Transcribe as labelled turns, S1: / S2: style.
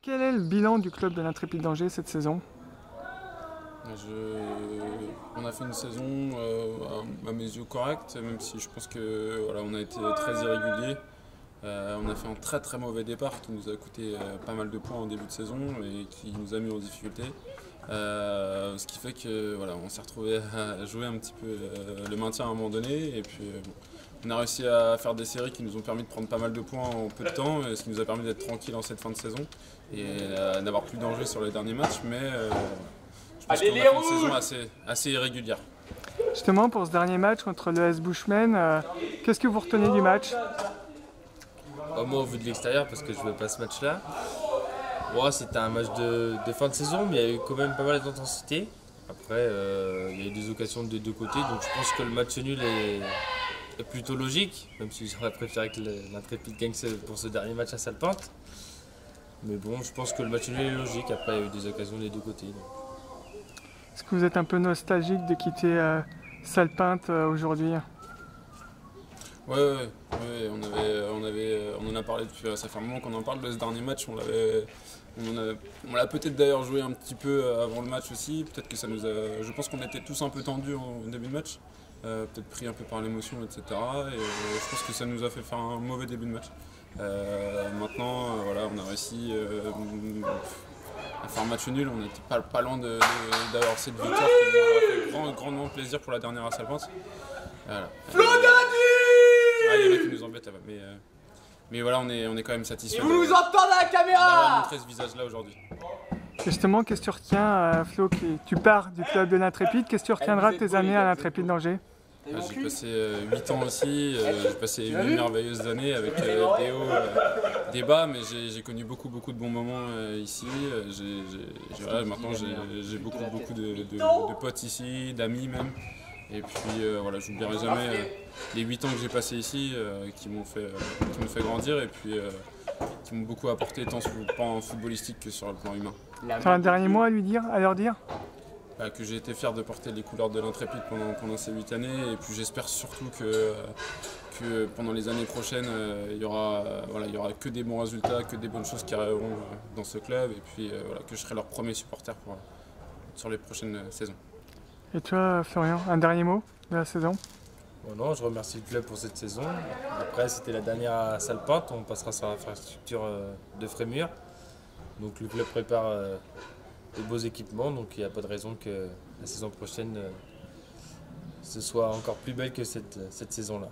S1: Quel est le bilan du club de l'Intrépide d'Angers cette saison?
S2: On a fait une saison à mes yeux correcte, même si je pense que voilà, on a été très irrégulier. On a fait un très très mauvais départ qui nous a coûté pas mal de points en début de saison et qui nous a mis en difficulté. Ce qui fait que voilà, on s'est retrouvé à jouer un petit peu le maintien à un moment donné. Et puis on a réussi à faire des séries qui nous ont permis de prendre pas mal de points en peu de temps, ce qui nous a permis d'être tranquille en cette fin de saison et d'avoir plus d'enjeux sur les derniers matchs. Mais je pense qu'on a fait une saison assez irrégulière.
S1: Justement, pour ce dernier match contre le S Bushman, qu'est-ce que vous retenez du match?
S3: Moi, au vu de l'extérieur, parce que je ne veux pas ce match-là, c'était un match de fin de saison, mais il y a eu quand même pas mal d'intensité. Après, il y a eu des occasions des deux côtés, donc je pense que le match nul est plutôt logique, même si j'aurais préféré que l'Intrépide gagne pour ce dernier match à Salpinte. Mais bon, je pense que le match nul est logique. Après, il y a eu des occasions des deux côtés.
S1: Est-ce que vous êtes un peu nostalgique de quitter Salpinte aujourd'hui?
S2: Ouais, on en a parlé depuis, ça fait un moment qu'on en parle de ce dernier match. On l'a peut-être d'ailleurs joué un petit peu avant le match aussi. Peut-être que ça nous a. Je pense qu'on était tous un peu tendus au début de match, peut-être pris un peu par l'émotion, etc. Et je pense que ça nous a fait faire un mauvais début de match. Maintenant, voilà, on a réussi à faire un match nul. On n'était pas loin d'avoir cette victoire qui nous aura fait grandement plaisir pour la dernière à Salpinte. Voilà. Il y en a qui nous embêtent là-bas, mais voilà, on est quand même satisfait.
S4: Vous nous entendez à la caméra
S2: d'avoir montré ce visage-là aujourd'hui.
S1: Justement, qu'est-ce que tu retiens, Flo, tu pars du club de l'Intrépide, qu'est-ce que tu retiendras de tes années à l'Intrépide d'Angers?
S2: J'ai passé 8 ans aussi, j'ai passé 8 merveilleuses années avec des hauts, des bas, mais j'ai connu beaucoup de bons moments ici. Maintenant j'ai beaucoup de potes ici, d'amis même. Et puis voilà, je n'oublierai jamais les 8 ans que j'ai passés ici qui m'ont fait grandir et puis qui m'ont beaucoup apporté tant sur le plan footballistique que sur le plan humain.
S1: Tu as un dernier mot à leur dire?
S2: Que j'ai été fier de porter les couleurs de l'Intrépide pendant ces 8 années et puis j'espère surtout que pendant les années prochaines il y aura que des bons résultats, que des bonnes choses qui arriveront dans ce club et puis que je serai leur premier supporter sur les prochaines saisons.
S1: Et toi, Florian, un dernier mot de la saison?
S3: Non, je remercie le club pour cette saison. Après, c'était la dernière à Salpinte, on passera sur l'infrastructure de Frémur. Donc le club prépare de beaux équipements, donc il n'y a pas de raison que la saison prochaine ce soit encore plus belle que cette saison-là.